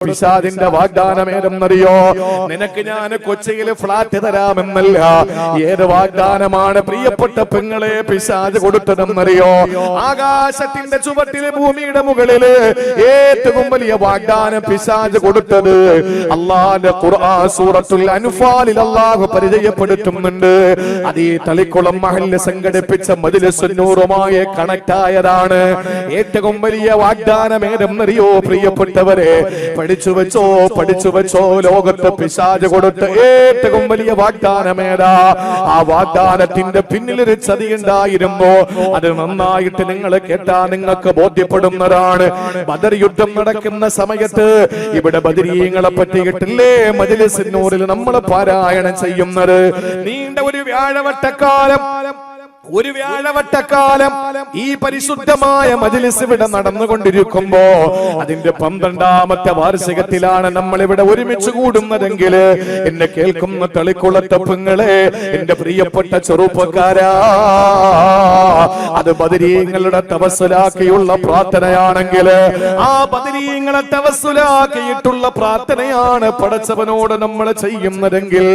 പിശാചിന്റെ വാഗ്ദാനം ഏതെന്നറിയോ? നിനക്ക് ഞാൻ കൊച്ചിയിൽ ഫ്ലാറ്റ് തരാമെന്നല്ല. ഏത് വാഗ്ദാനമാണ് പ്രിയപ്പെട്ട പെങ്ങളെ പിശാച് കൊടുത്തതെന്നറിയോ? ആകാശത്തിന്റെ ചുവട്ടില് ഭൂമിയുടെ മുകളില് ഏറ്റവും വലിയ വാഗ്ദാനം പിശാച് കൊടുത്തത് അല്ലാഹുവിന്റെ ഖുർആൻ സൂറത്തുൽ അൻഫാലിൽ അല്ലാഹു പരിചയപ്പെടുത്തുന്നുണ്ട്. അത് ഈ തളിക്കുളം മഹല്ല് സംഘടിപ്പിച്ച മജ്‌ലിസുൻ നൂറുമായി കണക്ട് ആയതാണ്. ഏറ്റവും വലിയ വാഗ്ദാനം ഏതെന്നറിയോ പ്രിയപ്പെട്ടവരെ? പഠിച്ചു വെച്ചോ ലോകത്ത് പിശാച് കൊടുത്ത ഏറ്റവും വലിയ വാഗ്ദാനമേതാ? ആ വാഗ്ദാനത്തിന്റെ പിന്നിലൊരു ചതി ഉണ്ടായിരുന്നു. അത് നന്നായിട്ട് നിങ്ങൾ കേട്ടാ നിങ്ങൾക്ക് ബോധ്യപ്പെടുന്നതാണ്. ബദർ യുദ്ധം നടക്കുന്ന സമയത്ത് ഇവിടെ ബദരീങ്ങളെ പറ്റിയിട്ടില്ലേ മജ്‌ലിസുൻ നൂറിൽ നമ്മൾ പാരായണം ചെയ്യുന്നത്? നീണ്ട ഒരു വ്യാഴവട്ടക്കാലം ഈ പരിശുദ്ധമായ മജ്‌ലിസ് ഇവിടെ നടന്നുകൊണ്ടിരിക്കുമ്പോ അതിന്റെ 12ാമത്തെ വാർഷികത്തിലാണ് നമ്മൾ ഇവിടെ ഒരുമിച്ച് കൂടുന്നതെങ്കിൽ എന്നെ കേൾക്കുന്ന തളിക്കുളത്തെ പെങ്ങളെ, എന്റെ പ്രിയപ്പെട്ട ചെറുപ്പക്കാരാ, അത് ബദരീങ്ങളുടെ തവസ്സുലാക്കിയുള്ള പ്രാർത്ഥനയാണെങ്കിൽ ആ ബദരീങ്ങളെ തവസ്സുലാക്കിയിട്ടുള്ള പ്രാർത്ഥനയാണ് പടച്ചവനോട് നമ്മൾ ചെയ്യുന്നതെങ്കിൽ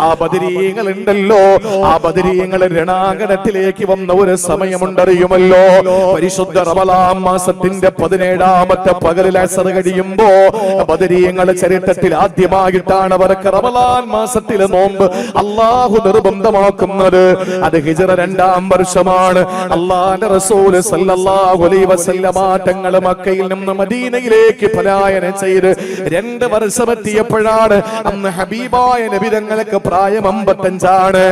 ആ ബദരീങ്ങൾ ഉണ്ടല്ലോ, ആ ബദരീങ്ങൾ രണാങ്കണത്തിലേക്ക് വന്ന ഒരു സമയമുണ്ടറിയുമല്ലോ. പരിശുദ്ധ റമളാൻ മാസത്തിന്റെ 17ാമത്തെ പകലിൽ അസർ കഴിയുമ്പോ ബദരീങ്ങളുടെ ചരിത്രത്തിൽ ആദ്യമായിട്ടാണ് അവർക്ക് റമളാൻ മാസത്തിലെ നോമ്പ് അല്ലാഹു നിർബന്ധമാക്കുന്നത്. അത് ഹിജ്റ 2ാം വർഷമാണ്. അല്ലാഹുവിന്റെ റസൂൽ സല്ലല്ലാഹു അലൈഹി വസല്ലമ തങ്ങൾ മക്കയിൽ നിന്ന് മദീനയിലേക്ക് പലായനം ചെയ്ത് 2 വർഷം എത്തിയപ്പോഴാണ് അന്ന് ഹബീബായ നബി തങ്ങൾക്ക് പ്രായം 55 ആണ്.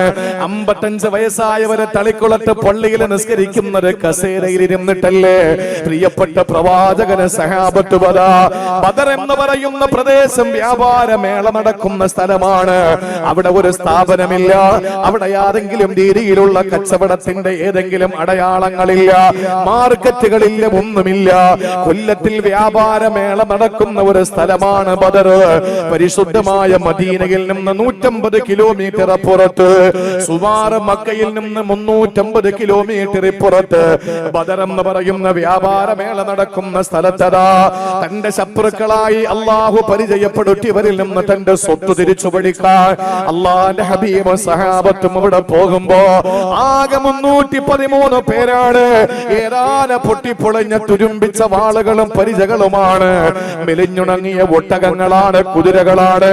55 വയസ്സായവരെ തളിക്കുളത്ത് പള്ളിയിൽ നിസ്കരിക്കുന്നത് കസേരയിൽ ഇരുന്നിട്ടല്ലേ? പ്രിയപ്പെട്ട പ്രവാചകന് സഹാബത്ത് ബദർ എന്ന് പറയുന്ന പ്രദേശം വ്യാപാരമേള നടക്കുന്ന സ്ഥലമാണ്. അവിടെ ഒരു സ്ഥാപനമില്ല, അവിടെ ഏതെങ്കിലും രീതിയിലുള്ള കച്ചവടത്തിന്റെ ഏതെങ്കിലും അടയാളങ്ങളില്ല, മാർക്കറ്റുകളില്ല, ഒന്നുമില്ല. കൊല്ലത്തിൽ വ്യാപാരമേള നടക്കുന്ന ഒരു സ്ഥലമാണ് ബദർ. പരിശുദ്ധമായ മദീനയിൽ നിന്ന് 150 കിലോമീറ്റർ അപ്പുറത്ത്, സുമാർ മക്കയിൽ നിന്ന് 350 കിലോമീറ്റർ ഇപ്പുറത്ത് ബദർ എന്ന് പറയുന്ന വ്യാപാരമേള നടക്കുന്ന സ്ഥലത്തതാ തന്റെ ശത്രുക്കളായി അള്ളാഹു പരിചയപ്പെടുത്തിയവരിൽ നിന്ന് തന്റെ സ്വത്ത് തിരിച്ചു പഠിക്കാൻ അള്ളാന്റെ ഹബീബ് സഹാബത്തും അവിടെ പോകുമ്പോ ആകെ 313 പേരാണ്. ഏതാനും പൊട്ടിപ്പൊളഞ്ഞ തുരുമ്പിച്ച വാളുകളും പരിചകളുമാണ്. മെലിഞ്ഞുണങ്ങിയ ഒട്ടകങ്ങളാണ്, കുതിരകളാണ്.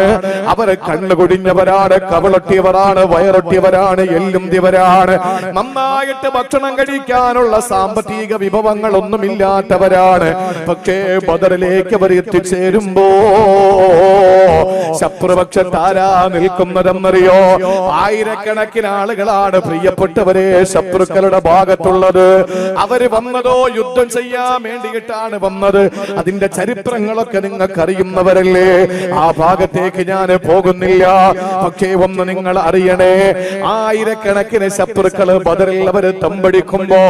അവര് കണ്ണുകൊടിഞ്ഞവരാണ്, കവളൊട്ടിയവരാണ്, വയറൊട്ടിയവരാണ്, എല്ലുംതിവരാണ്. നന്നായിട്ട് ഭക്ഷണം കഴിക്കാനുള്ള സാമ്പത്തിക വിഭവങ്ങൾ ഒന്നുമില്ലാത്തവരാണ്. പക്ഷേ ബദറിലേക്ക് അവർ എത്തിച്ചേരുമ്പോ ശത്രുപക്ഷത്താരാ നിൽക്കുന്നതെന്നറിയോ? ആയിരക്കണക്കിന് ആളുകളാണ് പ്രിയപ്പെട്ടവരെ ശത്രുക്കളുടെ ഭാഗത്തുള്ളത്. അവര് വന്നതോ യുദ്ധം ചെയ്യാൻ വേണ്ടിയിട്ടാണ് വന്നത്. അതിന്റെ ചരിത്രങ്ങളൊക്കെ നിങ്ങൾക്ക് അറിയുന്നവരല്ലേ? ആ ഭാഗത്തേക്ക് ഞാൻ പോകുന്നില്ല. പക്ഷേ ഒന്ന് നിങ്ങൾ അറിയണേ, ആയിരക്കണക്കിന് ശത്രുക്കള് ബദറിൽ അവര് തമ്പടിക്കുമ്പോ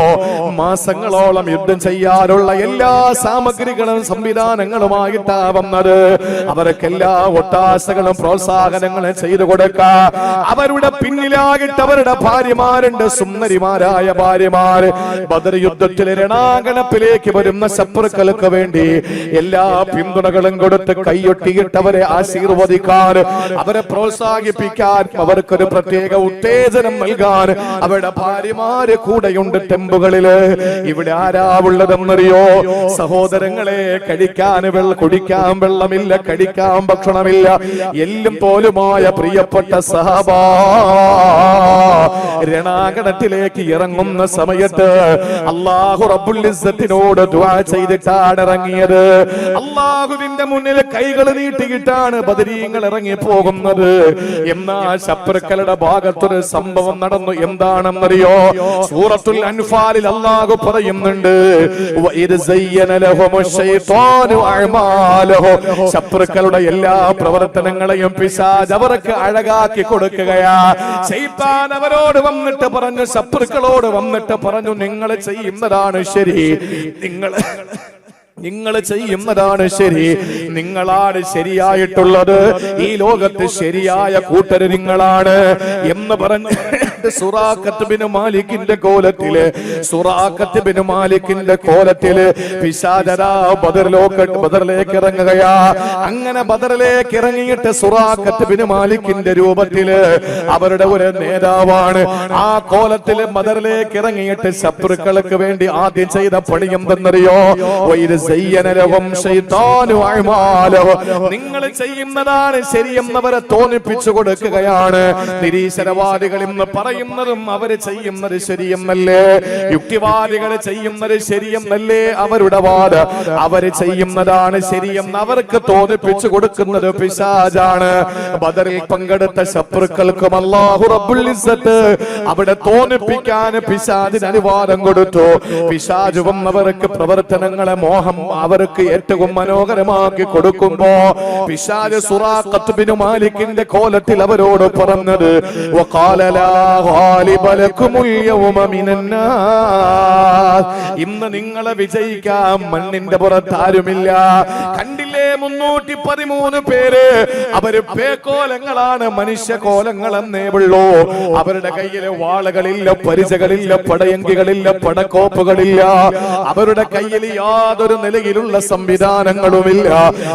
മാസങ്ങളോളം യുദ്ധം ചെയ്യാനുള്ള എല്ലാ സാമഗ്രികളും സംവിധാനങ്ങളുമായിട്ടാ വന്നത്. അവർക്കെല്ലാ ഒട്ടാശകളും പ്രോത്സാഹനങ്ങളും ചെയ്തു കൊടുക്കാൻ അവരുടെ പിന്നിലായിട്ട് അവരുടെ ഭാര്യമാരുണ്ട്, സുന്ദരിമാരായ ഭാര്യമാര്. ബദർ യുദ്ധത്തിലെ രണാങ്കണത്തിലേക്ക് വരുന്ന ശത്രുക്കൾക്ക് വേണ്ടി എല്ലാ പിന്തുണകളും കൊടുത്ത് കൈയൊട്ടിയിട്ടവരെ ആശീർവദിക്കാൻ, അവരെ പ്രോത്സാഹിപ്പിക്കാൻ, അവർക്കൊരു പ്രത്യേക ഉത്തേജനം നൽകാൻ അവരുടെ ഭാര്യമാര് കൂടെയുണ്ട് ടെമ്പുകളില്. ഇവിടെ ആരാ ഉള്ളതെന്നറിയോ? സഹോദരങ്ങളെ, കഴിക്കാൻ കുടിക്കാൻ വെള്ളമില്ല, കഴിക്കാൻ ഭക്ഷണമില്ല, എല്ലും പോലുമായ പ്രിയപ്പെട്ട സഹാബാ രണാങ്കണത്തിലേക്ക് ഇറങ്ങുന്ന സമയത്ത് അല്ലാഹു റബ്ബുൽ ഇസ്സത്തിനോട് ദുആ ചെയ്തിട്ടാണ് ഇറങ്ങിയത്. അല്ലാഹുവിന്റെ മുന്നിൽ കൈകൾ നീട്ടിയിട്ടാണ് ബദരീങ്ങൾ ഇറങ്ങി പോകുന്നത്. എന്നാൽ ശത്രുക്കളുടെ ഭാഗത്തൊരു സംഭവം നടന്നു. എന്താണെന്നറിയോ? സൂറത്തുൽ അൻഫാലിൽ അല്ലാഹു പറയുന്നുണ്ട്, വഇദ് സയ്യന ലഹുമുശ് ശൈത്വാനു അഅമാലഹു. ശത്രുക്കളുടെ എല്ലാ പ്രവർത്തനങ്ങളെയും പിശാച് അവർക്ക് അഴകാക്കി കൊടുക്കുകയാ. ശൈത്താൻ അവരോട് വന്നിട്ട് പറഞ്ഞു, ശത്രുക്കളോട് വന്നിട്ട് പറഞ്ഞു, നിങ്ങൾ ചെയ്യുന്നതാണ് ശരി, നിങ്ങൾ ചെയ്യുന്നതാണ് ശരി, നിങ്ങളാണ് ശരിയായിട്ടുള്ളത്, ഈ ലോകത്ത് ശരിയായ കൂട്ടര് നിങ്ങളാണ് എന്ന് പറഞ്ഞു ഇറങ്ങിയിട്ട് സുറാഖത്ത് ബിൻ മാലിക്കിന്റെ കോലത്തില് പിശാചരാ ബദറിലേക്ക് ഇറങ്ങുകയാ. അങ്ങനെ ബദറിലേക്ക് ഇറങ്ങിയിട്ട് സുറാഖത്ത് ബിൻ മാലിക്കിന്റെ രൂപത്തില് അവരുടെ ഒരു നേതാവാണ്. ആ കോലത്തില് ബദറിലേക്ക് ഇറങ്ങിയിട്ട് ശത്രുക്കൾക്ക് വേണ്ടി ആദ്യം ചെയ്ത പണി എന്തെന്നറിയോ? നിങ്ങൾ ചെയ്യുന്നതാണ് ശരിയെന്നവരെ തോന്നിപ്പിച്ചു കൊടുക്കുകയാണ്. നിരീശ്വരവാദികൾ ഇന്ന് പറയുന്നതും അവര് ചെയ്യുന്നത് ശരിയെന്നല്ലേ, യുക്തിവാദികൾ ചെയ്യുന്നത് ശരിയെന്നല്ലേ അവരുടെ വാദം. അവര് ചെയ്യുന്നതാണ് ശരിയെന്ന് അവർക്ക് തോന്നിപ്പിച്ചു കൊടുക്കുന്നത് പിശാചാണ്. ബദറിൽ പങ്കെടുത്ത ശത്രുക്കൾക്കും അല്ലാഹു റബ്ബുൽ ഇസ്സത്ത് അവിടെ തോന്നിപ്പിക്കാൻ പിശാചിന് അനുവാദം കൊടുത്തു. പിശാച് വന്നവർക്ക് പ്രവർത്തനങ്ങളെ മോഹം അവർക്ക് ഏറ്റവും മനോഹരമാക്കി കൊടുക്കുമ്പോ പിശാച് സുറാഖത്ത് ബിൻ മാലിക്കിന്റെ കോലത്തിൽ അവരോട് പറഞ്ഞത് ഇന്ന് നിങ്ങളെ വിജയിക്കാൻ മണ്ണിന്റെ പുറത്താരുമില്ല. കണ്ടില്ലേ 313 പേര്, അവര് പേക്കോലങ്ങളാണ്, മനുഷ്യ കോലങ്ങളെന്നേ ഉള്ളൂ. അവരുടെ കയ്യില് വാളുകളില്ല, പരിചകളില്ല, പടയങ്കികളില്ല, പടക്കോപ്പുകളില്ല. അവരുടെ കയ്യിൽ യാതൊരു നിലയിലുള്ള സംവിധാനങ്ങളുമില്ല.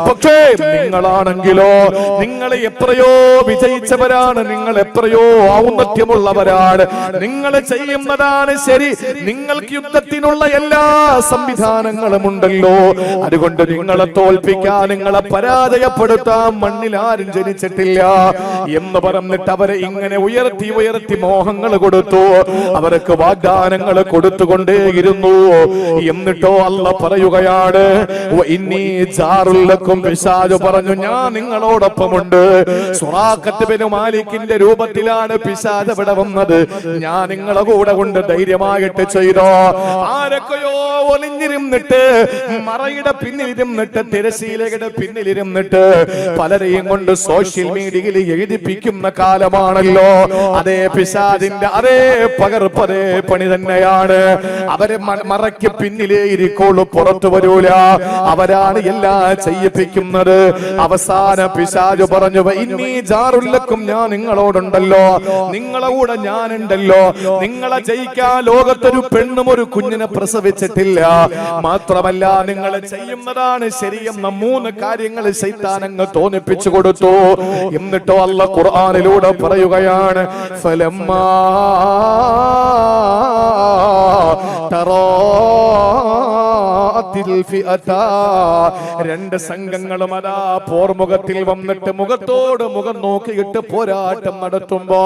പക്ഷേ നിങ്ങളാണെങ്കിലോ, നിങ്ങൾ എത്രയോ വിജയിച്ചവരാണ്, നിങ്ങൾ എത്രയോ ഔന്നത്യമുള്ളവരാണ്, നിങ്ങൾ ചെയ്യുന്നതാണ് ശരി, നിങ്ങൾക്ക് യുദ്ധത്തിനുള്ള എല്ലാ സംവിധാനങ്ങളും ഉണ്ടല്ലോ. അതുകൊണ്ട് നിങ്ങളെ തോൽപ്പിക്കാൻ, നിങ്ങളെ പരാജയപ്പെടുത്താൻ മണ്ണിൽ ആരും ജനിച്ചിട്ടില്ല എന്ന് പറഞ്ഞിട്ട് അവരെ ഇങ്ങനെ ഉയർത്തി ഉയർത്തി മോഹങ്ങൾ കൊടുത്തു, അവർക്ക് വാഗ്ദാനങ്ങൾ കൊടുത്തുകൊണ്ടേയിരുന്നു. എന്നിട്ടോ അല്ല പറയുകയാണ്, പിശാച് പറഞ്ഞു, ഞാൻ നിങ്ങളോടൊപ്പമുണ്ട്. സുറാഖത്ത് ബിൻ മാലിക്കിന്റെ രൂപത്തിലാണ് പിശാച് ഇവിടെ വന്നത്, ഞാൻ നിങ്ങളെ കൂടെ കൊണ്ട് ധൈര്യമായിട്ട് ചെയ്തോ. ആരൊക്കെയോ ഒളിഞ്ഞിരുന്നിട്ട്, മറയുടെ പിന്നിലിരുന്നിട്ട്, തിരശീലയുടെ പിന്നിലിരുന്നിട്ട് പലരെയും കൊണ്ട് സോഷ്യൽ മീഡിയയിൽ എഴുതിപ്പിക്കുന്ന കാലമാണല്ലോ. അതേ പിശാചിന്റെ അതേ പകർപ്പ്, അതേ പണി തന്നെയാണ്. അവരെ മറയ്ക്ക് പിന്നിലേ ഇരിക്കുള്ളൂ, പുറത്തു വരൂല. അവരാണ് എല്ലാം ചെയ്യിപ്പിക്കുന്നത്. അവസാന പിശാച് പറഞ്ഞു, ഇന്നീ ജാറുല്ലക്കും, ഞാൻ നിങ്ങളോടുണ്ടല്ലോ, നിങ്ങളെ കൂടെ ഞാനുണ്ടല്ലോ. നിങ്ങളെ ജയിക്കാൻ ലോകത്തൊരു പെണ്ണും ഒരു കുഞ്ഞിനെ പ്രസവിച്ചിട്ടില്ല. മാത്രമല്ല നിങ്ങൾ ചെയ്യുന്നതാണ് ശരിയെന്ന 3 കാര്യങ്ങൾ ശൈത്താനങ്ങ് തോന്നിപ്പിച്ചു കൊടുത്തു. എന്നിട്ടോ അല്ല ഖുർആനിലൂടെ പറയുകയാണ്, ഫലമ്മാ രണ്ട് സംഘങ്ങളും അതാ പോർമുഖത്തിൽ വന്നിട്ട് മുഖത്തോട് മുഖം നോക്കിയിട്ട് പോരാട്ടം നടത്തുമ്പോ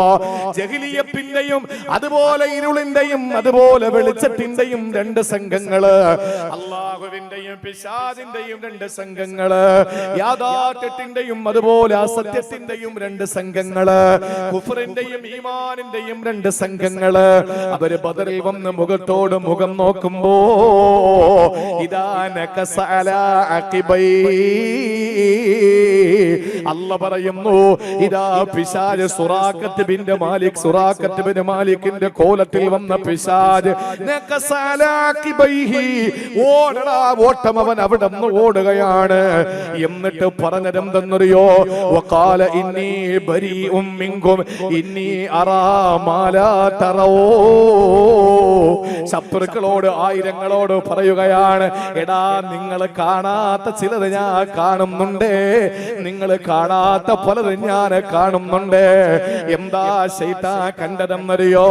ജഹ്ലിയ്യത്തിന്റെയും അതുപോലെ ഇരുളിന്റെയും അതുപോലെ വെളിച്ചത്തിന്റെയും 2 സംഘങ്ങള്, അല്ലാഹുവിന്റെയും പിശാചിന്റെയും 2 സംഘങ്ങള്, യാഥാർത്ഥ്യത്തിന്റെയും അതുപോലെ അസത്യത്തിന്റെയും 2 സംഘങ്ങള്, കുഫറിന്റെയും ഈമാനിന്റെയും 2 സംഘങ്ങള്. അവര് ബദറിൽ വന്ന് മുഖത്തോട് മുഖം നോക്കുമ്പോ ഇദാ നകസ അലാ അഖിബൈ, അല്ലാഹ് പറയുന്നു, ഇദാ പിശാച് സുറാഖത്ത് ബിൻ മാലിക്കിന്റെ കോലത്തിൽ വന്ന പിശാച് നകസ അലാ അഖിബൈഹി, ഓടടാ ഓട്ടം, അവൻ അവിടെ നിന്ന് ഓടുകയാണ്. എന്നിട്ട് പറഞ്ഞതെന്തെന്നറിയോ? വഖാല ഇന്നി ബരീഉം മിൻകും ഇന്നി അറാ മാ ലാ തറൗ. ശത്രുക്കളോട്, ആയിരങ്ങളോട് പറയുകയാണ്, എടാ നിങ്ങൾ കാണാത്ത ചിലത് ഞാൻ കാണുന്നുണ്ട്, നിങ്ങൾ കാണാത്ത പലത് ഞാൻ കാണുന്നുണ്ട്. എന്താ ശൈത്താൻ കണ്ടതെന്നറിയോ?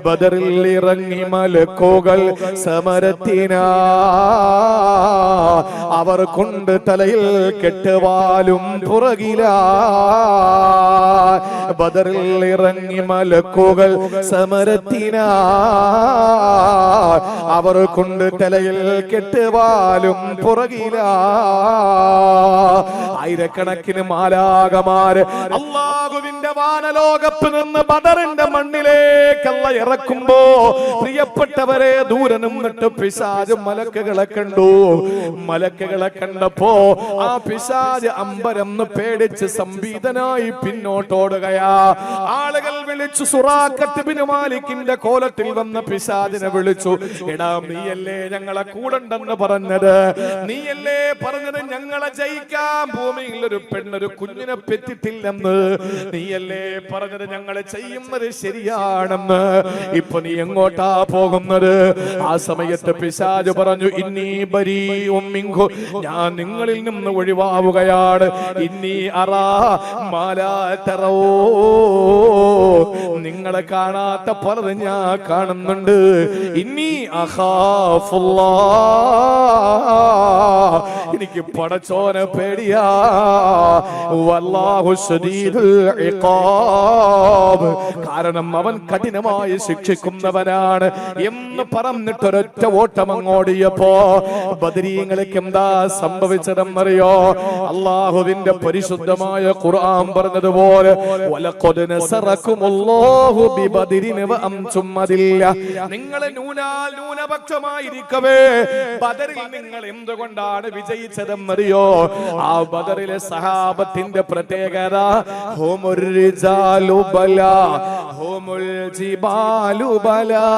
ബദറിൽ ഇറങ്ങി മലക്കുകൾ സമരത്തിനാ, അവർ കൊണ്ട് തലയിൽ കെട്ടുവാലും പുറകിലാ. ബദറിൽ ഇറങ്ങി മലക്കുകൾ സമരത്തിനാ, അവർ കൊണ്ട് തലയിൽ കെട്ടുവാലും പുറകിലാ. ആയിരക്കണക്കിന് മാലാകമാര് അല്ലാഹുവിന്റെ വാനലോകത്ത് നിന്ന് ബദറിന്റെ മണ്ണിലേക്കല്ല ഇറക്കുമ്പോ, പ്രിയപ്പെട്ടവരെ, ദൂരെ നിന്നിട്ട് പിശാച് മലക്കുകളെ കണ്ടു. മലക്കുകളെ കണ്ടപ്പോ ആ പിശാച് അമ്പരന്ന് പേടിച്ച് സംഭീതനായി പിന്നോട്ടോടുകയാ. ആളുകൾ വിളിച്ചു. സുറാഖത്ത് ബിൻ മാലിക്കിന്റെ കോലത്തിൽ വന്ന പിശാചിനെ വിളിച്ചു. എടാ, നീയല്ലേ ഞങ്ങളെ കൂടെണ്ടെന്ന് പറഞ്ഞത്? നീയല്ലേ പറഞ്ഞത് ഞങ്ങളെ ജയിക്കാൻ ഭൂമിയിൽ ഒരു പെണ്ണൊരു കുഞ്ഞിനെ പെറ്റിട്ടില്ലെന്ന്? നീയല്ലേ പറഞ്ഞത് ഞങ്ങളെ ചെയ്യുന്നത് ശരിയാണെന്ന്? ഇപ്പൊ നീ എങ്ങോട്ടാ പോകുന്നത്? ആ സമയത്ത് പിശാച് പറഞ്ഞു, ഇന്നി ബരീഉം മിൻഹു, ഞാൻ നിങ്ങളിൽ നിന്ന് ഒഴിവാവുകയാണ്. ഇന്നി അറാ മാ ലാ തറൂ, നിങ്ങളെ കാണാത്ത പലതും ഞാൻ കാണുന്നുണ്ട്. ഇന്നി അഖാഫുല്ലാഹ്, എനിക്ക് പടച്ചോനെ പേടിയാ. വല്ലാഹു ശദീദുൽ ഇഖാബ്, കാരണം അവൻ കഠിനമായി ശിക്ഷിക്കുന്നവനാണ് എന്ന് പറഞ്ഞിട്ട് ഒരൊറ്റ ഓട്ടം അങ്ങോടിയപ്പോ ബദരീങ്ങൾക്ക് എന്താ സംഭവിച്ചതെന്നറിയോ? അല്ലാഹുവിന്റെ പരിശുദ്ധമായ ഖുർആൻ പറഞ്ഞതുപോലെ, വലഖദ് നസറകുമുല്ലാഹു ബിബദരിൻ വഅൻതും അദില്ല, നിങ്ങൾ ന്യൂനപക്ഷമായിരിക്കവേ ബദറിൽ നിങ്ങൾ എന്തുകൊണ്ടാണ് വിജയിച്ചതെന്നറിയോ? ആ ബദറിലെ സഹാബത്തിന്റെ പ്രത്യേകത, ഹുമുർ റിജാലു ബലാ ഹുമുൽ ജിബാലു ബലാ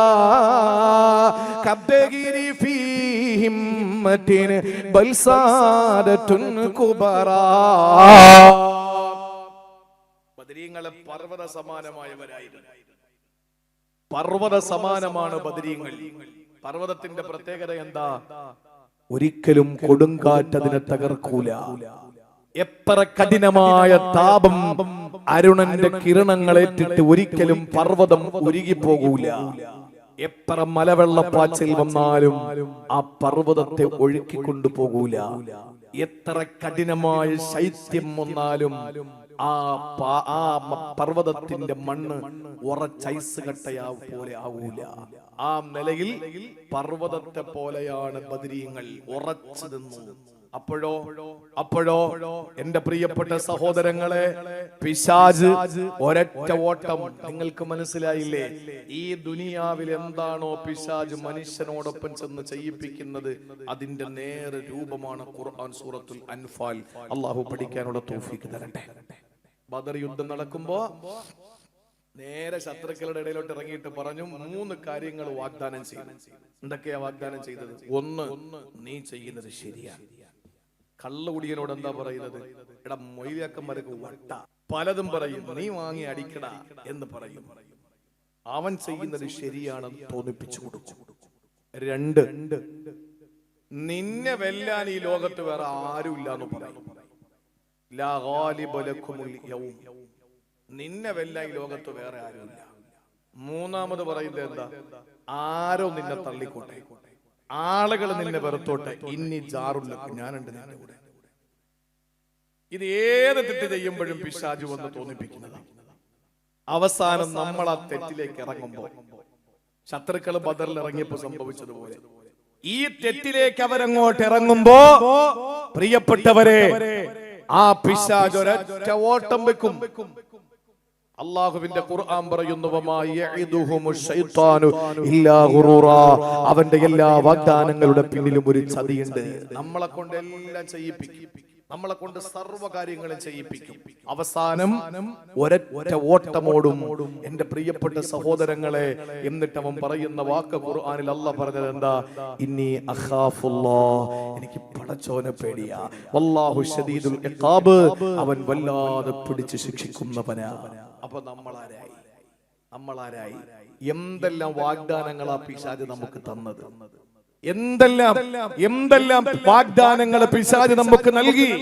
കബ്ബഗിരി ഫീ ഹിമ്മത്തിൻ ബൽസാദത്തുൻ കുബറാ. ബദരീങ്ങളെ പർവ്വത സമാനമായവരായിരുന്നു. പർവ്വത സമാനമാണ് ബദരീങ്ങൾ. പർവ്വതത്തിന്റെ പ്രത്യേകത എന്താ? ഒരിക്കലും കൊടുങ്കാറ്റ് അതിനെ തകർക്കൂല. എത്ര കഠിനമായ താപം അരുണന്റെ കിരണങ്ങളേറ്റിട്ട് ഒരിക്കലും പർവ്വതം ഉരുകിപ്പോകൂല. എത്ര മലവെള്ളപ്പാച്ചിൽ വന്നാലും ആ പർവ്വതത്തെ ഒഴുക്കിക്കൊണ്ടുപോകൂല. എത്ര കഠിനമായ ശൈത്യം വന്നാലും ആ പർവ്വതത്തിന്റെ മണ്ണ് ഉറച്ചൈസ് കട്ടയാ പോലെ ആവൂല. ആ നിലയിൽ പർവ്വതത്തെ പോലെയാണ് ബദരീങ്ങൾ, ഉറച്ചു നിന്നു. അപ്പോഴോ എന്റെ പ്രിയപ്പെട്ട സഹോദരങ്ങളെ, പിശാച് ഒരൊറ്റ ഓട്ടം. നിങ്ങൾക്ക് മനസ്സിലായില്ലേ? ഈ ദുനിയാവിൽ എന്താണോ പിശാച് മനുഷ്യനോടൊപ്പം ചെന്ന് ചെയ്യിപ്പിക്കുന്നത്, അതിന്റെ നേരെ രൂപമാണ് ഖുർആൻ സൂറത്തുൽ അൻഫാൽ. അള്ളാഹു പഠിക്കാനുള്ള തൗഫീഖ് തരട്ടെ. ബദർ യുദ്ധം നടക്കുമ്പോ നേരെ ശത്രുക്കളുടെ ഇടയിലോട്ട് ഇറങ്ങിയിട്ട് പറഞ്ഞു, 3 കാര്യങ്ങൾ വാഗ്ദാനം ചെയ്തു. എന്തൊക്കെയാ വാഗ്ദാനം ചെയ്തത്? 1, നീ ചെയ്യുന്നത് ശരിയാണ്. കള്ളുകുടിയനോട് എന്താ പറയുന്നത്? എടാ, മൊയ്യാക്കന്മാർക്ക് വട്ട പലതും പറയും, നീ വാങ്ങി അടിക്കട എന്ന് പറയും. അവൻ ചെയ്യുന്നത് ശരിയാണെന്ന് തോന്നിപ്പിച്ചു കൊടുക്കും. 2, നിന്നെ വെല്ലാൻ ഈ ലോകത്ത് വേറെ ആരും ഇല്ലാന്ന് പറയും. ലാ ഗാലിബ ലക്കുമുൽ യൗം, നിന്നെ വെല്ലാൻ ഈ ലോകത്ത് വേറെ ആരുമില്ല. 3 പറയുന്നത് എന്താ? ആരോ നിന്നെ തള്ളിക്കോട്ടെ, ആളുകൾ നിന്നെ വെറുത്തോട്ടെ, ഇന്നി ജാറുല്ല, ഞാനുണ്ട് നിന്റെ കൂടെ. ഇത് ഏത് തെറ്റ് ചെയ്യുമ്പോഴും പിശാചു വന്ന് തോന്നിപ്പിക്കുന്നതാണ്. അവസാനം നമ്മൾ ആ തെറ്റിലേക്ക് ഇറങ്ങുമ്പോൾ, ശത്രുക്കൾ ബദറിൽ ഇറങ്ങിയപ്പോ സംഭവിച്ചതുപോലെ ഈ തെറ്റിലേക്ക് അവരങ്ങോട്ട് ഇറങ്ങുമ്പോ, പ്രിയപ്പെട്ടവരെ, ആ പിശാച് ഒരൊറ്റ ഓട്ടം വെക്കും. അള്ളാഹുവിന്റെ ഖുർആൻ പറയുന്നു, അവന്റെ എല്ലാ വാഗ്ദാനങ്ങളുടെ പിന്നിലും ഒരു ചതിയുണ്ട്. നമ്മളെ കൊണ്ട് എല്ലാം ചെയ്യിപ്പിക്കും, നമ്മളെ കൊണ്ട് സർവ്വ കാര്യങ്ങളും ചെയ്യിപ്പിക്കും. അവസാനം ഒരൊറ്റ ഓട്ടമോടും. എന്റെ പ്രിയപ്പെട്ട സഹോദരങ്ങളെ, എന്നിട്ട് അവൻ പറയുന്ന വാക്ക് ഖുർആനിൽ അല്ലാഹ് പറഞ്ഞത് എന്താ? ഇന്നി അഖാഫുല്ലാഹ്, എനിക്ക് പടച്ചോനെ പേടിയാ. വല്ലാഹു ശദീദുൽ ഇഖാബ്, അവൻ വല്ലാതെ പിടിച്ച് ശിക്ഷിക്കുന്നവനാ. അപ്പൊ നമ്മളാരായി? എന്തെല്ലാം വാഗ്ദാനങ്ങളാ പിശാച് നമുക്ക് തന്നത്? എന്തെല്ലാം വാഗ്ദാനങ്ങൾ പിശാച് നമുക്ക് നൽകി?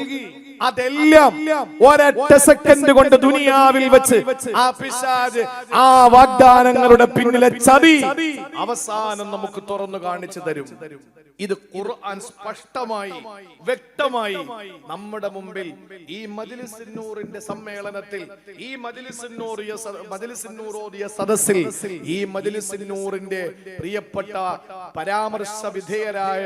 അതെല്ലാം ഒരൊറ്റ സെക്കൻഡ് കൊണ്ട് ദുനിയാവിൽ വെച്ച് ആ പിശാച് ആ വാഗ്ദാനങ്ങളുടെ പിന്നിലെ ചതി അവസാനം നമുക്ക് തുറന്നു കാണിച്ചു തരും. ഇത് ഖുർആൻ സ്പഷ്ടമായി വ്യക്തമായി നമ്മുടെ മുമ്പിൽ ഈ മജ്ലിസ് നൂറിന്റെ സമ്മേളനത്തിൽ, ഈ മജ്ലിസ് നൂർ ഓതിയ സദസ്സിൽ, ഈ മജ്ലിസ് നൂറിന്റെ പ്രിയപ്പെട്ട പരാമർശ വിധേയരായ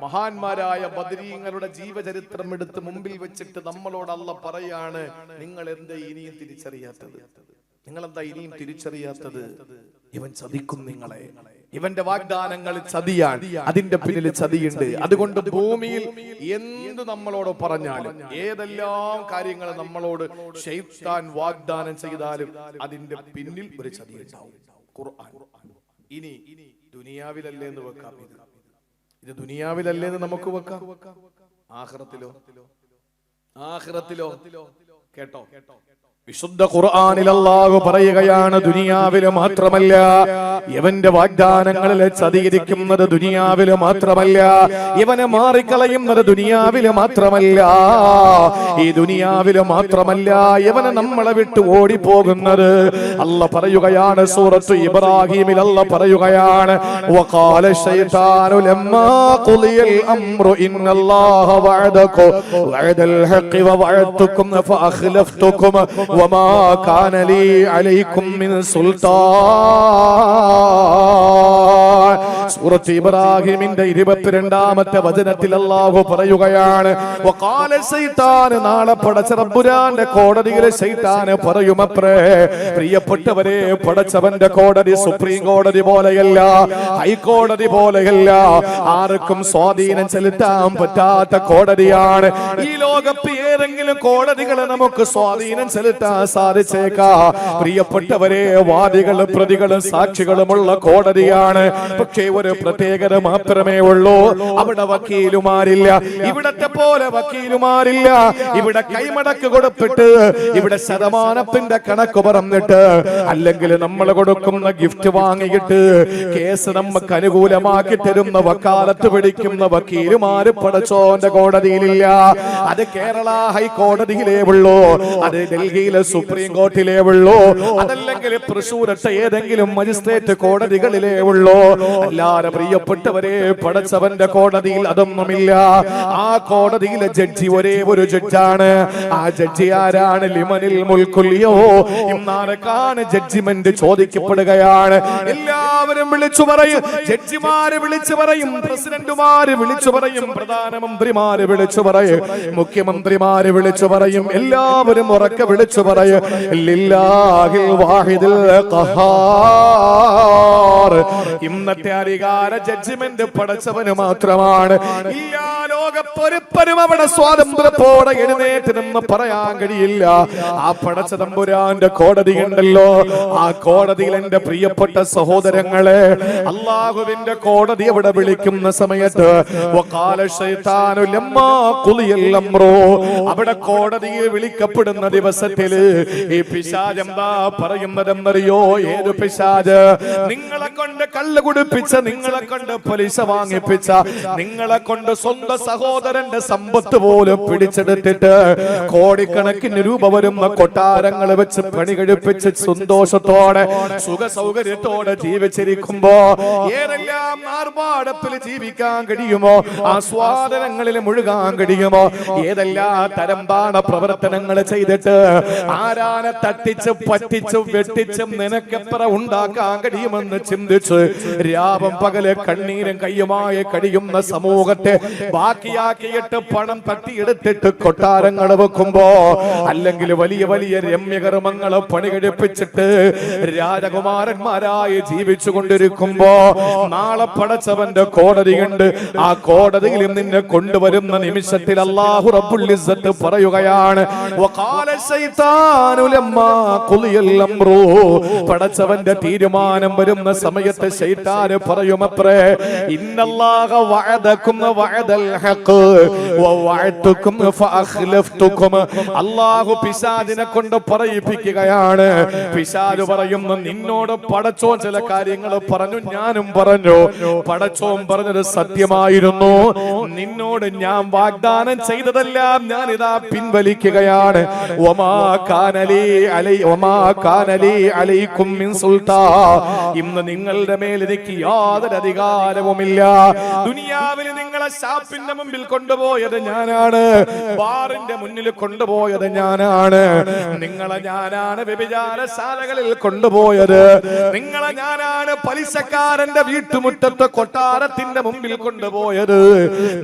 മഹാന്മാരായ ബദരീങ്ങളുടെ ജീവചരിത്രം എടുത്ത് മുമ്പിൽ വെച്ചിട്ട് നമ്മളോട് അല്ലാഹ് പറയാണ്, നിങ്ങൾ എന്താ ഇനിയും തിരിച്ചറിയാത്തത്? ഇവൻ ചതിക്കും നിങ്ങളെ. ഇവന്റെ വാഗ്ദാനങ്ങൾ ചതിയാണ്, അതിന്റെ പിന്നിൽ ചതിയുണ്ട്. അതുകൊണ്ട് ഭൂമിയിൽ എന്ത് നമ്മളോട് പറഞ്ഞാലും, ഏതെല്ലാം കാര്യങ്ങൾ നമ്മളോട് ശൈത്താൻ വാഗ്ദാനം ചെയ്താലും അതിന്റെ പിന്നിൽ ഒരു ചതി ഉണ്ടാവും. ഖുർആൻ ഇനി ദുനിയാവിലല്ലേ എന്ന് വെക്കാം, ഇത് ദുനിയാവിലല്ലേ എന്ന് നമുക്ക് വെക്കാം. ആഖിറത്തിലോ? ആഖിറത്തിലോ? കേട്ടോ, വിശുദ്ധ ഖുർആനിൽ അല്ലാഹു പറയുകയാണ്, ദുനിയാവിൽ മാത്രമല്ല, ഇവന്റെ വാഗ്ദാനങ്ങളിൽ ചതിയിരിക്കുന്നത് ദുനിയാവിൽ മാത്രമല്ല, ഇവനെ മാറിക്കളയുന്നത് ദുനിയാവിൽ മാത്രമല്ല, ഈ ദുനിയാവിൽ മാത്രമല്ല, ഇവനെ നമ്മളെ വിട്ട് ഓടിപ്പോകുന്നത്. അല്ലാഹു പറയുകയാണ് സൂറത്തു ഇബ്രാഹീമിൽ, അല്ലാഹു പറയുകയാണ്, വഖാല ശൈത്താനു ലമ്മാ ഖുദിയൽ അംറു ഇന്നല്ലാഹ വഅദകും വഅദൽ ഹഖ് വവഅദ്തുകും ഫഅഖ്ലഫ്തുകും വമാ കാന ലീ അലൈക്കും മിൻ സുൽത്താൻ. സൂറത്ത് ഇബ്രാഹീമിന്റെ 22-ാമത്തെ വചനത്തിൽ അല്ലാഹു പറയുകയാണ്, വഖാല ശൈത്താൻ, നാളെ പടച്ച റബ്ബുരാന്റെ കോടതിയിൽ ശൈത്താൻ പറയുമത്രേ, പ്രിയപ്പെട്ടവരെ, പടച്ചവന്റെ കോടതി സുപ്രീം കോടതി പോലെയല്ല, ഹൈക്കോടതി പോലെയല്ല, ആർക്കും സ്വാധീനം ചെലുത്താൻ പറ്റാത്ത കോടതിയാണ്. ഈ ലോകത്ത് ഏതെങ്കിലും കോടതികളെ നമുക്ക് സ്വാധീനം ചെലുത്താൻ സാധിച്ചേക്കാ. പ്രിയപ്പെട്ടവരെ, വാദികളും പ്രതികളും സാക്ഷികളുമുള്ള കോടതിയാണ്. പക്ഷേ ഒരു പ്രത്യേകത മാത്രമേ ഉള്ളൂ, അവിടെ വക്കീലുമാരില്ല. ഇവിടത്തെ പോലെ വക്കീലുമാരില്ല. ഇവിടെ കൈമടക്ക് കൊടുത്തിട്ട്, ഇവിടെ ശതമാനത്തിന്റെ കണക്ക് പറഞ്ഞിട്ട്, അല്ലെങ്കിൽ നമ്മൾ കൊടുക്കുന്ന ഗിഫ്റ്റ് വാങ്ങിയിട്ട് കേസ് നമുക്ക് അനുകൂലമാക്കി തരുന്ന വക്കാലത്ത് പിടിക്കുന്ന വക്കീലുമാര് പടച്ചോന്റെ കോടതിയിലില്ല. അത് കേരള ഹൈക്കോടതിയിലേ ഉള്ളൂ, അത് ഡൽഹിയിലെ സുപ്രീം കോർട്ടിലേ ഉള്ളൂ, അതല്ലെങ്കിൽ തൃശ്ശൂരത്തെ ഏതെങ്കിലും മജിസ്ട്രേറ്റ് കോടതികളിലേ ഉള്ളൂ. അല്ലാതെ പ്രിയപ്പെട്ടവരെ, പടച്ചവന്റെ കോടതിയിൽ അതൊന്നുമില്ല. ആ കോടതിയിലെ ജഡ്ജി ഒരേ ഒരു ജഡ്ജാണ്. ആ ജഡ്ജി ആരാണ്? ലിമനിൽ മുൽക്കുല്യോ, ഇന്നാരക്കാണ് ജഡ്ജിമെന്റ് ചോദിക്കപ്പെടുകയാണ്. എല്ലാവരും വിളിച്ചു പറയും, ജഡ്ജിമാര് വിളിച്ചു പറയും, പ്രസിഡന്റുമാര് വിളിച്ചു പറയും, പ്രധാനമന്ത്രിമാര് വിളിച്ചു പറയും, മുഖ്യമന്ത്രിമാര് വിളിച്ചു പറയും, എല്ലാവരും ഉറക്കെ വിളിച്ചു പറയും, ലില്ലാഹിൽ വാഹിദിൽ ഖഹാർ. ഇന്നത്തെ അധികാര ജഡ്ജിമെന്റ് പടച്ചവന് മാത്രമാണ്. എല്ലാ ലോകത്തൊരുപ്പനും അവിടെ സ്വാതന്ത്ര്യത്തോടെ എഴുന്നേറ്റ് നിന്ന് പറയാൻ കഴിയില്ല. ആ പടച്ച തമ്പുരാന്റെ കോടതി ഉണ്ടല്ലോ, ആ കോടതിയിൽ എന്റെ പ്രിയപ്പെട്ട സഹോദരങ്ങളെ, അല്ലാഹുവിന്റെ കോടതി അവിടെ വിളിക്കുന്ന സമയത്ത്, വഖാല ശൈത്താനു ലമ്മാ ഖുദിയൽ അംറു, അവിടെ കോടതിയിൽ വിളിക്കപ്പെടുന്ന ദിവസത്തിൽ ഈ പിശാച് എന്താ പറയുന്നതെന്നറിയോ? ഏത് പിശാച്? നിങ്ങളെ കൊണ്ട് കള്ള് കുടിപ്പിച്ച, നിങ്ങളെ കൊണ്ട് പലിശ വാങ്ങിപ്പിച്ച, നിങ്ങളെ കൊണ്ട് സ്വന്തം സഹോദരന്റെ സമ്പത്ത് പോലും പിടിച്ചെടുത്തിട്ട് കോടിക്കണക്കിന് രൂപ വരുന്ന കൊട്ടാരങ്ങൾ വെച്ച് പണി കഴിപ്പിച്ച് സന്തോഷത്തോടെ സുഖ സൗകര്യത്തോടെ ജീവിച്ചിരിക്കുമ്പോ ഏതെല്ലാം ആർഭാടത്തിൽ ജീവിക്കാൻ കഴിയുമോ, ആസ്വാദനങ്ങളിൽ മുഴുകാൻ കഴിയുമോ, ഏതെല്ലാം തരംതാണ പ്രവർത്തനങ്ങൾ ചെയ്തിട്ട് ആരാനെ തട്ടിച്ച് പറ്റിച്ചും വെട്ടിച്ചും നിനക്കെത്ര ഉണ്ടാക്കാൻ കഴിയുമെന്ന് ചിന്തിച്ച് രാവും പകല് കണ്ണീരും കയ്യുമായി കഴിയുന്ന സമൂഹത്തെ ബാക്കിയാക്കിയിട്ട് പണം തട്ടിയെടുത്തിട്ട് കൊട്ടാരങ്ങൾ വെക്കുമ്പോ, അല്ലെങ്കിൽ വലിയ വലിയ രമ്യകർമ്മങ്ങൾ പണി കഴിപ്പിച്ചിട്ട് രാജകുമാരന്മാരായി ജീവിച്ചു കൊണ്ടിരിക്കുമ്പോ, നാളെ പടച്ചവന്റെ കോടതിയുണ്ട്. ആ കോടതിയിൽ നിന്നെ കൊണ്ടുവരുന്ന നിമിഷത്തിൽ അല്ലാഹു റബ്ബുൽ ഇസ്സത്ത് പറയുകയാണ്, വഖാല ശൈത്താനു ലമ്മാ ഖുദിയൽ അംറു, പടച്ചവന്റെ തീരുമാനം വരുന്ന സമയത്ത് ശൈത്താൻ പറയുമത്രേ, ഇന്നല്ലാഹ വഅദകും വഅദൽ ഹഖ് വവഅതുകും ഫഅഖ്ലഫ്തുകും. അല്ലാഹു പിശാചിനെ കൊണ്ട് പറയിപ്പിക്കുകയാണ്. പിശാച് പറയുന്നു, നിന്നോട് പടച്ചോൻ ചില കാര്യങ്ങൾ പറഞ്ഞു, ഞാനും പറഞ്ഞു, പടച്ചോൻ പറഞ്ഞത് സത്യമായിരുന്നു, നിന്നോട് ഞാൻ വാഗ്ദാനം ചെയ്തതെല്ലാം ഞാൻ ഇതാ പിൻവലിക്കുകയാണ്. വമാ കാനലി അലൈക്കും മിൻ സുൽത്താൻ, ഇന്ന് നിങ്ങളുടെ മേൽ എനിക്ക് യാതൊരു അധികാരവുമില്ല. ദുനിയാവിൽ നിങ്ങളെ ഷാപ്പിന്റെ മുമ്പിൽ കൊണ്ടുപോയത് ഞാനാണ്, ബാറിന്റെ മുന്നിൽ കൊണ്ടുപോയത് ഞാനാണ്, നിങ്ങളെ ഞാനാണ് വ്യഭിചാരശാലകളിൽ കൊണ്ടുപോയത്, നിങ്ങളെ ഞാനാണ് പലിശക്കാരന്റെ വീട്ടുമുറ്റത്ത് കൊട്ടാരത്തിന്റെ മുമ്പിൽ കൊണ്ടുപോയത്,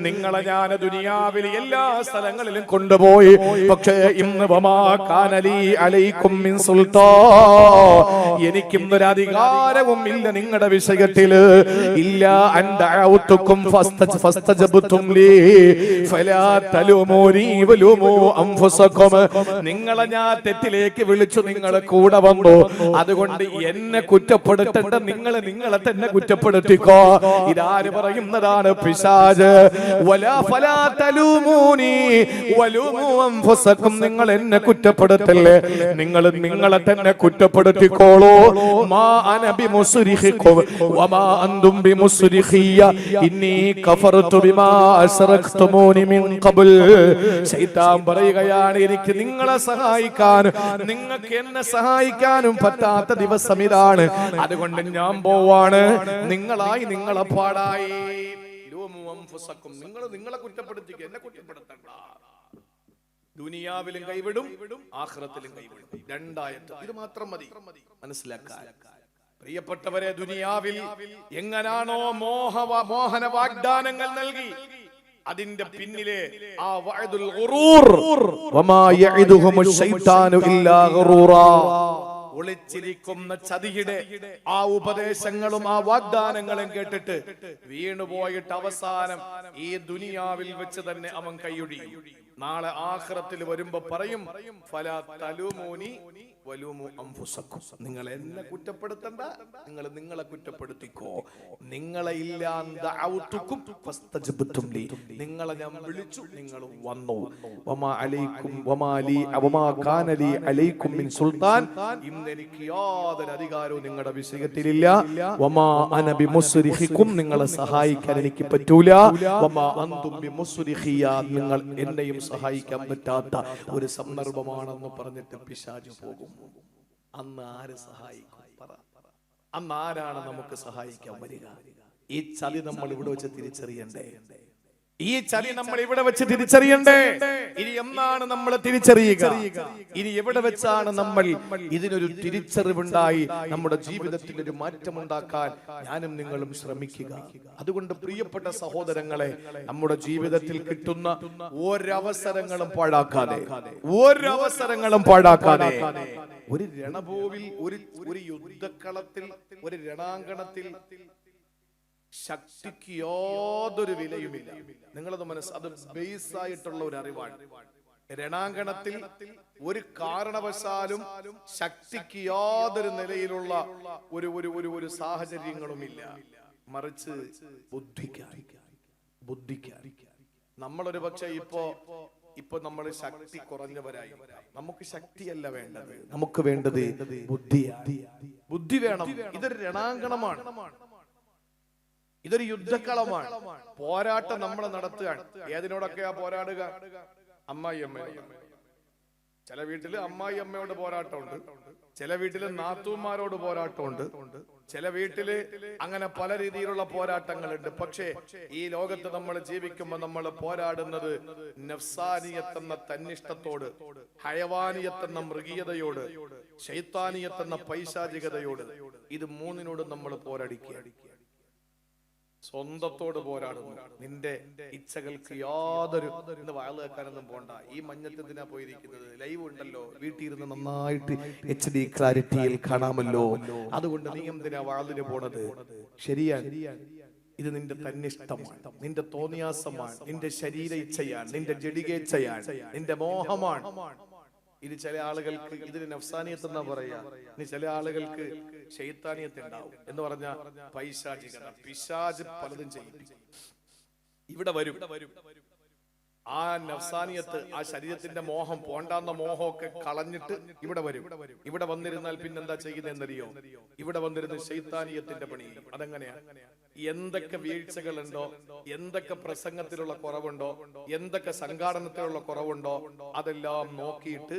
നിങ്ങളെ ഞാൻ ദുനിയാവിൽ എല്ലാ സ്ഥലങ്ങളിലും കൊണ്ടുപോയി. പക്ഷേ ഇന്ന് വമാ കാനലി അലൈക്കും മിൻ സുൽത്താൻ, എനിക്കിന്നൊരു അധികാരവും ഇല്ല ഇല്ല നിങ്ങളുടെ വിഷയത്തില്. ഇല്ല അൻദഅഉതുകും ഫസ്തജബ്തും ലീ ഫലാ തലുമൂനി വലുമൂ അൻഫുസകും. നിങ്ങളെ ഞാൻ തെറ്റിലേക്ക് വിളിച്ചു, നിങ്ങൾ കൂടെ വന്നു, അതുകൊണ്ട് എന്നെ കുറ്റപ്പെടുത്തേണ്ട നിങ്ങളെ തന്നെ കുറ്റപ്പെടുത്തിക്കോ. ഇതാര് പറയുന്നതാണ്? പിശാച്. വലാ ഫലാ തലുമൂനി വലുമൂ അൻഫുസകും. നിങ്ങൾ എന്നെ കുറ്റപ്പെടുത്തല്ലേ, നിങ്ങൾ നിങ്ങളെ തന്നെ കുറ്റപ്പെടുത്തിക്കോളൂ. മാ അന ബിമുസ്രിഖികും വമാ അൻതും ബിമുസ്രിഖിയ ഇന്നി കഫർതു ബിമാ അസ്റഖ്തുമൂനി മിൻ ഖബൽ. ശൈത്താൻ പറയുകയാണ്, എനിക്ക് നിങ്ങളെ സഹായിക്കാനും നിങ്ങൾക്ക് എന്നെ സഹായിക്കാനും പറ്റാത്ത ദിവസം ഇതാണ്, അതുകൊണ്ട് ഞാൻ പോവാണ്. നിങ്ങളായി നിങ്ങളെ പാടായി. നിങ്ങൾ നിങ്ങളെ കുറ്റപ്പെടുത്തിക്കുക, എന്നെ കുറ്റപ്പെടുത്തണ്ട. ദുനിയാവിലും കൈവിടും, ആഖിറത്തിലും കൈവിടും. രണ്ടായിട്ട് ഇത് മാത്രം മതി മനസ്സിലാക്കാൻ. പ്രിയപ്പെട്ടവരെ, ദുനിയാവിൽ എങ്ങനാണോ മോഹന വാഗ്ദാനങ്ങൾ നൽകി, അതിന്റെ പിന്നിലെ ആ വഅദുൽ ഗുറൂർ വമാ യഇദുഹുമുശ് ശൈത്താനു ഇല്ലാ ഗുറൂറാ, ഒളിച്ചിരിക്കുന്ന ചതിയുടെ ആ ഉപദേശങ്ങളും ആ വാഗ്ദാനങ്ങളും കേട്ടിട്ട് വീണുപോയിട്ട് അവസാനം ഈ ദുനിയാവിൽ വെച്ച് തന്നെ അവൻ കൈയൊഴിയും. നാളെ ആഖിറത്തിൽ വരുമ്പോ പറയും, ഫലാ തലുമൂനി വലുമു അൻഫുസകും. നിങ്ങൾ എന്നെ കുറ്റപ്പെടുത്തണ്ട, നിങ്ങൾ നിങ്ങളെ കുറ്റപ്പെടുത്തിക്കോ. നിങ്ങളെ ഇല്ലാന്തഅഉതുകും ഫസ്തജബ്തും ലി. നിങ്ങളെ ഞാൻ വിളിച്ചു, നിങ്ങൾ വന്നു. വമാ അലൈക്കും വമാ ലി വമാ കാന ലി അലൈക്കും മിൻ സുൽത്താൻ. ഇന്ന് എനിക്ക് യാതൊരു അധികാരവും നിങ്ങളുടെ വിഷയത്തിലില്ല. വമാ അന ബിമുസ്രിഖികും. നിങ്ങളെ സഹായിക്കാൻ എനിക്ക് പറ്റൂല. വമാ അൻതും ബിമുസ്രിഖിയ. നിങ്ങൾ എന്നെയും സഹായിക്കാൻ പറ്റാത്ത ഒരു സന്ദർഭമാണെന്ന് പറഞ്ഞിട്ട് പിശാച് പോകും. അന്ന് ആര് സഹായിക്കും? പറ. അന്ന് ആരാണ് നമുക്ക് സഹായിക്കാൻ വരിക? ഈ ചതി നമ്മൾ ഇവിടെ വെച്ച് തിരിച്ചറിയണ്ടേ? ഈ ചതി നമ്മൾ ഇവിടെ വെച്ച് തിരിച്ചറിയണ്ടേ? ഇനി എന്നാണ് നമ്മൾ തിരിച്ചറിയുക? ഇനി എവിടെ വെച്ചാണ് നമ്മൾ ഇതിനൊരു തിരിച്ചറിവുണ്ടായി നമ്മുടെ ജീവിതത്തിൽ ഒരു മാറ്റമുണ്ടാക്കാൻ ഞാനും നിങ്ങളും ശ്രമിക്കുക? അതുകൊണ്ട് പ്രിയപ്പെട്ട സഹോദരങ്ങളെ, നമ്മുടെ ജീവിതത്തിൽ കിട്ടുന്ന ഒരവസരങ്ങളും പാഴാക്കാതെ, ഒരു രണഭൂവിൽ, ഒരു യുദ്ധക്കളത്തിൽ, ഒരു രണാങ്കണത്തിൽ ശക്തിക്ക് യാതൊരു വിലയുമില്ല. നിങ്ങളത് അത് ബേസ് ആയിട്ടുള്ള ഒരു അറിവാണ്. രണാങ്കണത്തിൽ ഒരു കാരണവശാലും ശക്തിക്ക് യാതൊരു നിലയിലുള്ള ഒരു സാഹചര്യങ്ങളുമില്ല. മറിച്ച് ബുദ്ധിക്കാൻ. നമ്മളൊരു പക്ഷേ ഇപ്പൊ നമ്മൾ ശക്തി കുറഞ്ഞവരായി. നമുക്ക് ശക്തിയല്ല വേണ്ടത്, നമുക്ക് വേണ്ടത് ബുദ്ധിയാണ്. ബുദ്ധി വേണം. ഇതൊരു രണാങ്കണമാണ്, ഇതൊരു യുദ്ധക്കളമാണ്. പോരാട്ടം നമ്മൾ നടത്തുകയാണ്. ഏതിനോടൊക്കെയാ പോരാടുക? അമ്മായി അമ്മ. ചില വീട്ടില് അമ്മായി അമ്മയോട് പോരാട്ടമുണ്ട്, ചില വീട്ടില് നാത്തൂമാരോട് പോരാട്ടമുണ്ട്, ചില വീട്ടില് അങ്ങനെ പല രീതിയിലുള്ള പോരാട്ടങ്ങളുണ്ട്. പക്ഷേ ഈ ലോകത്ത് നമ്മൾ ജീവിക്കുമ്പോൾ നമ്മൾ പോരാടുന്നത് നഫ്സാനിയത്തെന്ന തന്നിഷ്ടത്തോട്, ഹയവാനിയത്തെന്ന മൃഗീയതയോട്, ശൈത്താനിയത്തെന്ന പൈശാചികതയോട്. ഇത് മൂന്നിനോടും നമ്മൾ പോരാടിക്കുക. സ്വന്തത്തോട് പോരാടുന്നു. നിന്റെ ഇച്ഛകൾക്ക് യാതൊരു വയല് വെക്കാനൊന്നും പോണ്ട. ഈ മഞ്ഞത്തെന്തിനാ പോയിരിക്കുന്നത്? ലൈവ് ഉണ്ടല്ലോ, വീട്ടിൽ ഇരുന്ന് നന്നായിട്ട് HD ക്ലാരിറ്റിയിൽ കാണാമല്ലോ. അതുകൊണ്ട് നീ എന്തിനാ വാളിന് പോണത്? ശരിയാണ്, ഇത് നിന്റെ തന്നിഷ്ടമാണ്, നിന്റെ തോന്നിയാസമാണ്, നിന്റെ ശരീര ഇച്ഛയാണ്, നിന്റെ ജഡികേച്ഛയാണ്, നിന്റെ മോഹമാണ്. ഇത് ചില ആളുകൾക്ക് ഇതിന് നഫ്സാനിയത്ത് എന്നാ പറയാ. ഇനി ചില ആളുകൾക്ക് ശൈത്താനിയത്ത് ഉണ്ടാവും. എന്ന് പറഞ്ഞ പൈശാചികത, പിശാച് പലതും ചെയ്യിപ്പിക്കും. ഇവിടെ വരും ആ നഫ്സാനിയത്ത്, ആ ശരീരത്തിന്റെ മോഹം, പോണ്ടാന്ന മോഹമൊക്കെ കളഞ്ഞിട്ട് ഇവിടെ വരും. ഇവിടെ വന്നിരുന്നാൽ പിന്നെന്താ ചെയ്യുന്നതെന്നറിയോ? ഇവിടെ വന്നിരുന്ന് ശൈത്താനിയത്തിന്റെ പണി. അതെങ്ങനെയാ? എന്തൊക്കെ വീഴ്ചകളുണ്ടോ, എന്തൊക്കെ പ്രസംഗത്തിലുള്ള കുറവുണ്ടോ, എന്തൊക്കെ സംഘാടനത്തിലുള്ള കുറവുണ്ടോ, അതെല്ലാം നോക്കിയിട്ട്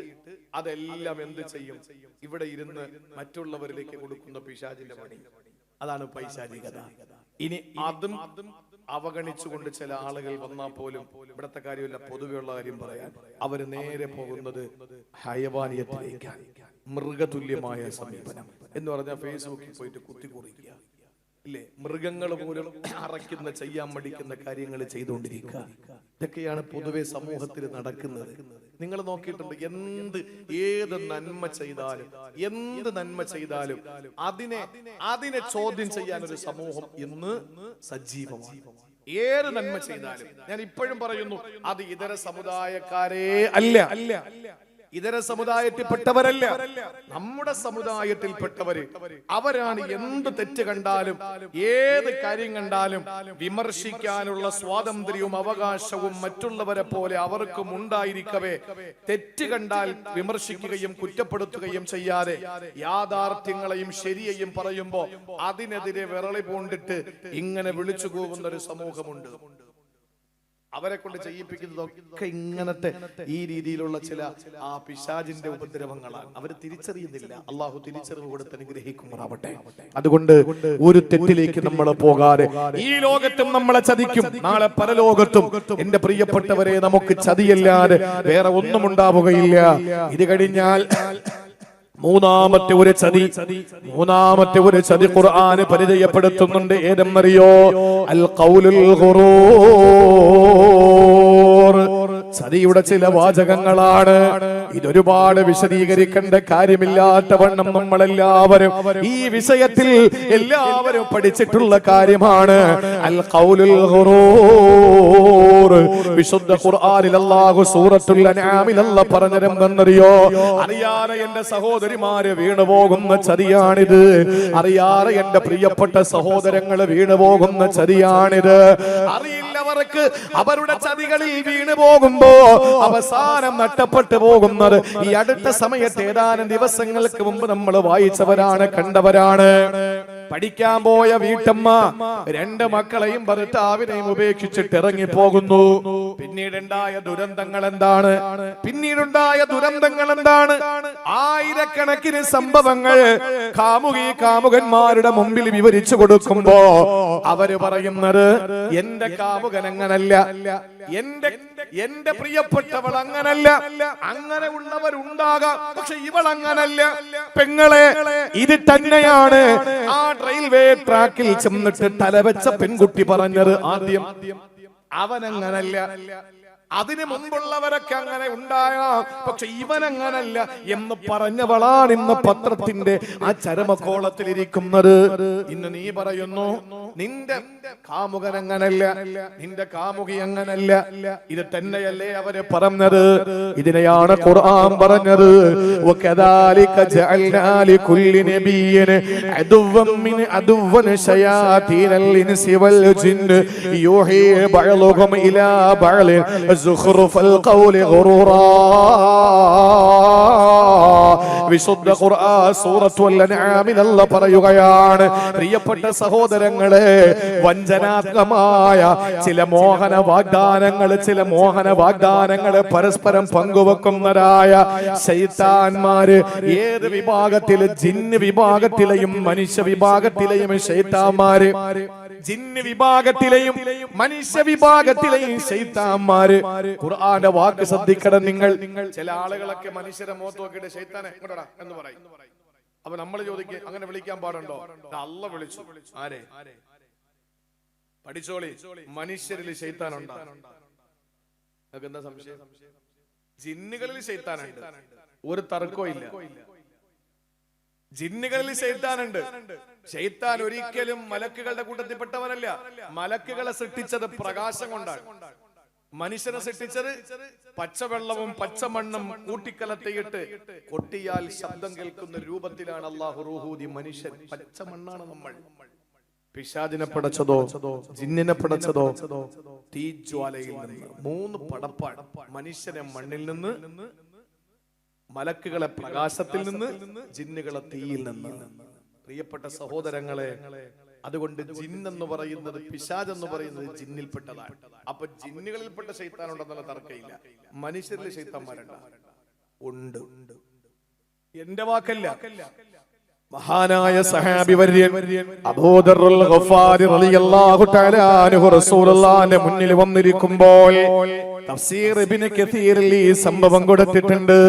അതെല്ലാം എന്ത് ചെയ്യും? ഇവിടെ ഇരുന്ന് മറ്റുള്ളവരിലേക്ക് കൊടുക്കുന്ന പിശാചിന്റെ പണി. അതാണ് പൈശാചികത. ഇനി അതും അവഗണിച്ചുകൊണ്ട് ചില ആളുകൾ വന്നാൽ പോലും, ഇവിടത്തെ കാര്യമല്ല, പൊതുവെയുള്ള കാര്യം പറയാൻ, അവര് നേരെ പോകുന്നത് ഹയവാനിയത്തിലേക്കാണ്. മൃഗതുല്യമായ സമീപനം എന്ന് പറഞ്ഞാൽ ഫേസ്ബുക്കിൽ പോയിട്ട് കുത്തിക്കുറിക്കുക, ഇല്ലേ? മൃഗങ്ങൾ പോലും അറയ്ക്കുന്ന, ചെയ്യാൻ മടിക്കുന്ന കാര്യങ്ങൾ ചെയ്തുകൊണ്ടിരിക്കുക. ഇതൊക്കെയാണ് പൊതുവെ സമൂഹത്തിൽ നടക്കുന്നത്. നിങ്ങൾ നോക്കിയിട്ടുണ്ട്, ഏത് നന്മ ചെയ്താലും അതിനെ ചോദ്യം ചെയ്യാൻ ഒരു സമൂഹം ഇന്ന് സജീവമാണ്. ഏത് നന്മ ചെയ്താലും ഞാൻ ഇപ്പോഴും പറയുന്നു, അത് ഇതര സമുദായക്കാരേ അല്ല, ഇതര സമുദായത്തിൽപ്പെട്ടവരല്ല, നമ്മുടെ സമുദായത്തിൽപ്പെട്ടവര്. അവരാണ് എന്ത് തെറ്റ് കണ്ടാലും, ഏത് കാര്യം കണ്ടാലും വിമർശിക്കാനുള്ള സ്വാതന്ത്ര്യവും അവകാശവും മറ്റുള്ളവരെ പോലെ അവർക്കും ഉണ്ടായിരിക്കവേ, തെറ്റ് കണ്ടാൽ വിമർശിക്കുകയും കുറ്റപ്പെടുത്തുകയും ചെയ്യാതെ യാഥാർത്ഥ്യങ്ങളെയും ശരിയെയും പറയുമ്പോ അതിനെതിരെ വിരളി പൂണ്ടിട്ട് ഇങ്ങനെ വിളിച്ചു പോകുന്ന ഒരു സമൂഹമുണ്ട്. അവരെ കൊണ്ട് ചെയ്യിപ്പിക്കുന്നതൊക്കെ ഇങ്ങനത്തെ ഈ രീതിയിലുള്ള ചില പിശാചിന്റെ ഉപദ്രവങ്ങളാണ്. അവർ തിരിച്ചറിയുന്നില്ല. അള്ളാഹു തിരിച്ചറിവ് കൊടുത്ത് അനുഗ്രഹിക്കുമാറാവട്ടെ. അതുകൊണ്ട് ഒരു തെറ്റിലേക്ക് നമ്മൾ പോകാതെ, ഈ ലോകത്തും നമ്മളെ ചതിക്കും, നാളെ പരലോകത്തും എന്റെ പ്രിയപ്പെട്ടവരെ നമുക്ക് ചതിയല്ലാതെ വേറെ ഒന്നും ഉണ്ടാവുകയില്ല. ഇത് കഴിഞ്ഞാൽ മൂന്നാമത്തെ ഒരു ചതി ഖുർആൻ പരിചയപ്പെടുത്തുന്നുണ്ട്. ഏതെന്നറിയോ? അൽ ഖൗലുൽ ഖുറൂർ. ചതിയുടെ ചില വാചകങ്ങളാണ്. ഇതൊരുപാട് വിശദീകരിക്കേണ്ട കാര്യമില്ലാത്തവണ്ണം നമ്മളെല്ലാവരും ഈ വിഷയത്തിൽ എല്ലാവരും പഠിച്ചിട്ടുള്ള കാര്യമാണ്. അൽ ഖൗലുൽ ഖുറൂർ. വിശുദ്ധ ഖുർആനിൽ അല്ലാഹു സൂറത്തുൽ അൻആമിൽ അല്ലാഹു പറഞ്ഞതെന്നറിയോ? അറിയാതെ എന്റെ സഹോദരിമാര് വീണുപോകുന്ന ചതിയാണിത്. അറിയാതെ എന്റെ പ്രിയപ്പെട്ട സഹോദരങ്ങൾ വീണുപോകുന്ന ചതിയാണിത്. അറിയില്ലവർക്ക് അവരുടെ ചതികളിൽ വീണു പോകുമ്പോ അവസാനം നഷ്ടപ്പെട്ടു പോകുന്നത് ഈ അടുത്ത സമയത്ത് ഏതാനും ദിവസങ്ങൾക്ക് മുമ്പ് നമ്മൾ വായിച്ചവരാണ്, കണ്ടവരാണ്. പഠിക്കാൻ പോയ വീട്ടമ്മ 2 മക്കളെയും ഭർത്താവിനെയും ഉപേക്ഷിച്ചിട്ട് ഇറങ്ങിപ്പോകുന്നു. പിന്നീടുണ്ടായ ദുരന്തങ്ങൾ എന്താണ്? ആയിരക്കണക്കിന് സംഭവങ്ങൾ കാമുകന്മാരുടെ മുമ്പിൽ വിവരിച്ചു കൊടുക്കുമ്പോ അവര് പറയുന്നത്, എന്റെ കാമുകൻ അങ്ങനല്ല, എന്റെ പ്രിയപ്പെട്ടവൾ അങ്ങനല്ല, അങ്ങനെ ഉള്ളവരുണ്ടാകാം, പക്ഷെ ഇവൾ അങ്ങനല്ല. പെങ്ങളെ, ഇത് തന്നെയാണ് ആ റെയിൽവേ ട്രാക്കിൽ ചെന്നിട്ട് തലവെച്ച പെൺകുട്ടി പറഞ്ഞത്. ആദ്യം അവനങ്ങനല്ല, അതിനു മുമ്പുള്ളവരൊക്കെ അങ്ങനെ ഉണ്ടാകാം, പക്ഷെ ഇവനങ്ങനല്ല എന്ന് പറഞ്ഞവളാണ് ഇന്ന് പത്രത്തിന്റെ ആ ചരമക്കോളത്തിലിരിക്കുന്നത്. ഇന്ന് നീ പറയുന്നു നിന്റെ കാമുകൻ അങ്ങനല്ല, നിന്റെ കാമുകി അങ്ങനല്ല. ഇത് തന്നെയല്ലേ അവര് പറഞ്ഞത്? ഇതിനെയാണ് ഖുർആൻ പറഞ്ഞത്, വകദാലിക ജഅൽനാ ലികുല്ലി നബിയ്യിൻ അദുവ്വൻ മിൻ അദുവ്വൻ ശയാതീനൽ ഇൻസി വൽ ജിന്ന് യൂഹി ബഅലുഹും ഇലാ ബഅലിൻ സുഖ്റുഫൽ ഖൗലി ഗുറൂറാ. വിശുദ്ധ ഖുർആൻ സൂറത്തുൽ അൻആമിൽ അല്ലാഹു പറയുകയാണ്, പ്രിയപ്പെട്ട സഹോദരങ്ങളെ, വഞ്ചനാത്മകമായ ചില മോഹന വാഗ്ദാനങ്ങൾ പരസ്പരം പങ്കുവെക്കുന്നവരായ ശൈത്താന്മാര്, ഏത് വിഭാഗത്തില്, ജിന്ന് വിഭാഗത്തിലെയും മനുഷ്യ വിഭാഗത്തിലെയും ശൈത്താന്മാര്, ജിന്ന് വിഭാഗത്തിലെയും മനുഷ്യ വിഭാഗത്തിലെയും ശൈത്താന്മാര്. ഖുർആന്റെ വാക്ക് ശ്രദ്ധിക്കണം നിങ്ങൾ. ചില ആളുകളൊക്കെ മനുഷ്യരെ മുഖത്ത് നോക്കിയിട്ട് ശൈത്താനെ എന്ന് പറയും. അപ്പൊ നമ്മൾ ചോദിക്കുക, അങ്ങനെ വിളിക്കാൻ പാടുണ്ടോ? അല്ലാഹു വിളിച്ചു. ആരെ? പഠിച്ചോളി, മനുഷ്യരിൽ ശൈത്താനുണ്ടോ? നിങ്ങൾക്ക് എന്താ സംശയം? ജിന്നുകളിൽ ശൈത്താനുണ്ട്, ഒരു തർക്കവും ഇല്ല. ജിന്നുകളിൽ ശൈത്താനുണ്ട്. ശൈത്താൻ ഒരിക്കലും മലക്കുകളുടെ കൂട്ടത്തിൽപ്പെട്ടവനല്ല. മലക്കുകളെ സൃഷ്ടിച്ചത് പ്രകാശം കൊണ്ടാണ്. മനുഷ്യനെ സൃഷ്ടിച്ചത് പച്ചവെള്ളവും പച്ചമണ്ണും കൂട്ടിക്കലർത്തിയിട്ട് കൊട്ടിയാൽ ശബ്ദം കേൾക്കുന്ന രൂപത്തിലാണ് അല്ലാഹു റൂഹൂദി മനുഷ്യൻ. പച്ചമണ്ണാണ് നമ്മൾ. പിശാചിനെ പടച്ചതോ ജിന്നിനെ പടച്ചതോ തീജ്വാലയിൽ നിന്ന്. 3 പടപ്പാണ്. മനുഷ്യനെ മണ്ണിൽ നിന്ന്, മലക്കുകളെ പ്രകാശത്തിൽ നിന്ന്, ജിന്നുകളെ തീയിൽ നിന്ന്. പ്രിയപ്പെട്ട സഹോദരങ്ങളെ, അതുകൊണ്ട് ജിന്നെന്ന് പറയുന്നത്, പിശാച് എന്ന് പറയുന്നത് ജിന്നിൽപ്പെട്ടതാണ്. അപ്പൊ ജിന്നുകളിൽപ്പെട്ട ശൈത്താനുണ്ടെന്നുള്ള തർക്കമില്ല. മനുഷ്യരിൽ ശൈത്താന്മാരുണ്ട്, ഉണ്ട്. എന്റെ വാക്കല്ല, മഹാനായ സഹാബി വര്യൻ അബൂദറുൽ ഗഫാരി റളിയല്ലാഹു തആല അൻഹു റസൂലുള്ളാഹിന്റെ മുന്നിൽ വന്നിരിക്കുമ്പോൾ തഫ്സീർ ഇബ്നു കസീറിൽ ഈ സംഭവം കൊടുത്തിട്ടുണ്ട്.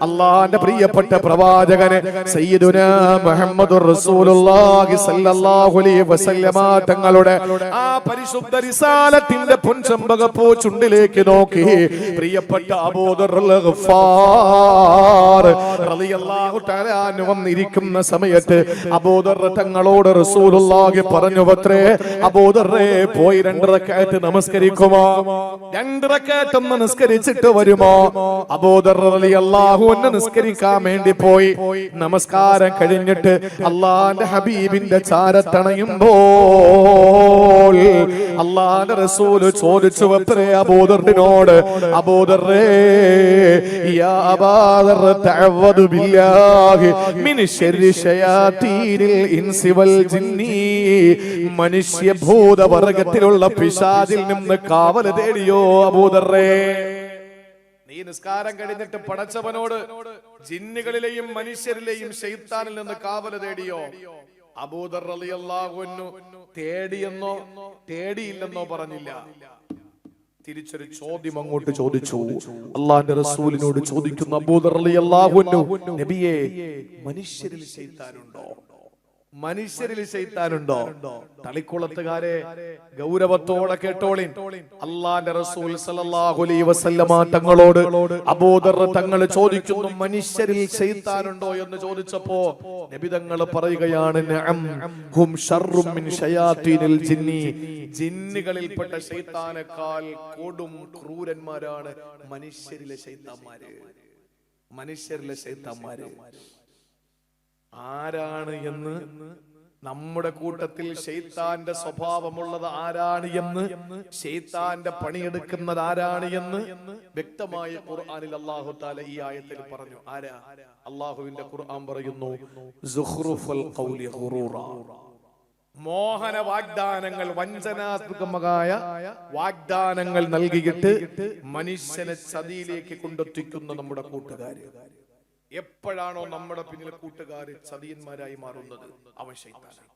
അള്ളാന്റെ പ്രിയപ്പെട്ട പ്രവാചകനെ സയ്യിദുനാ മുഹമ്മദുർ റസൂലുള്ളാഹി സ്വല്ലല്ലാഹു അലൈഹി വസല്ലമ തങ്ങളുടെ ആ പരിശുദ്ധ റിസാലത്തിന്റെ പൊൻചമ്പകപ്പൂ ചുണ്ടിലേക്ക് നോക്കി പ്രിയപ്പെട്ട അബൂദർ ഗഫാർ റളിയല്ലാഹു തആല അൻഹു വന്നിരിക്കുന്ന സമയത്ത് അബൂദർ തങ്ങളോട് റസൂലുള്ളാഹി പറഞ്ഞു പത്രേ, അബൂദറേ പോയി 2 റക്അത്ത് നമസ്കരിക്കുമോ? 2 റക്അത്ത് നിസ്കരിച്ചിട്ട് വരുമോ? അബൂദർ റളിയല്ലാഹു അൻഹു നിസ്കരിക്കാൻ വേണ്ടി പോയി. നമസ്കാരം കഴിഞ്ഞിട്ട് അല്ലാഹുവിന്റെ ഹബീബിന്റെ ചാരത്തണയുമ്പോൾ അല്ലാഹുവിന്റെ റസൂൽ ചോദിച്ചു പത്രേ അബൂദറിനോട്, അബൂദറേ യാ അബൂദർ തഅവദു ബില്ലാഹി മിൻ ശർരി ശയാതീനിൽ ഇൻസി വൽ ജിന്നി, മനുഷ്യ ഭൂതവർഗത്തിലുള്ള പിശാചിൽ നിന്ന് കാവൽ തേടിയോ അബൂദറേ? നീ നിസ്കാരം കഴിഞ്ഞിട്ട് പടച്ചവനോട് ജിന്നുകളിലെയും മനുഷ്യരിലെയും ശൈത്താനിൽ നിന്ന് കാവൽ തേടിയോ? അബൂദർ റളിയല്ലാഹു അൻഹു തേടിയെന്നോ തേടിയില്ലെന്നോ പറഞ്ഞില്ല. തിരിച്ചൊരു ചോദ്യം അങ്ങോട്ട് ചോദിച്ചു. അല്ലാഹുവിന്റെ റസൂലിനോട് ചോദിക്കുന്ന അബൂദർ റളിയല്ലാഹു അൻഹു, നബിയേ മനുഷ്യരിൽ ശൈത്താനുണ്ടോ? മനുഷ്യരിൽ ശൈത്താനുണ്ടോ? തളിക്കുളത്തുകാരെ ഗൗരവത്തോടെ കേട്ടോളിൻ. അല്ലാഹുവിന്റെ റസൂൽ സ്വല്ലല്ലാഹു അലൈഹി വസല്ലമ തങ്ങളോട് അബൂദർ തങ്ങൾ ചോദിക്കുന്നു, മനുഷ്യരിൽ ശൈത്താനുണ്ടോ എന്ന് ചോദിച്ചപ്പോ നബി തങ്ങൾ പറയുകയാണ്, നഅം ഹും ശർറും മിൻ ശയാതീനിൽ ജിന്നി, ജിന്നുകളിൽപ്പെട്ട ശൈത്താനേക്കാൾ കൊടും ക്രൂരന്മാരാണ് മനുഷ്യരിലെ ശൈത്താന്മാര്. മനുഷ്യരിലെ ശൈത്താന്മാര് ആരാണ് എന്ന്, നമ്മുടെ കൂട്ടത്തിൽ ശൈത്താന്റെ സ്വഭാവമുള്ളത് ആരാണ് എന്ന്, ശൈത്താന്റെ പണിയെടുക്കുന്നത് ആരാണ് എന്ന് വ്യക്തമായി ഖുർആനിൽ അല്ലാഹു തആല ഈ ആയത്തിൽ പറഞ്ഞു. ആരാ? അല്ലാഹുവിന്റെ ഖുർആൻ പറയുന്നു, സുഖ്റുഫൽ ഖൗലി ഖുറൂറ, മോഹന വാഗ്ദാനങ്ങൾ, വഞ്ചനാത്മകമായ വാഗ്ദാനങ്ങൾ നൽകിയിട്ട് മനുഷ്യനെ ചതിയിലേക്ക് കൊണ്ടെത്തിക്കുന്ന നമ്മുടെ കൂട്ടുകാര്. എപ്പോഴാണോ നമ്മുടെ പിന്നിൽ കൂട്ടുകാര് ചതിയന്മാരായി മാറുന്നത്, അവൻ ശൈത്താനാണ്.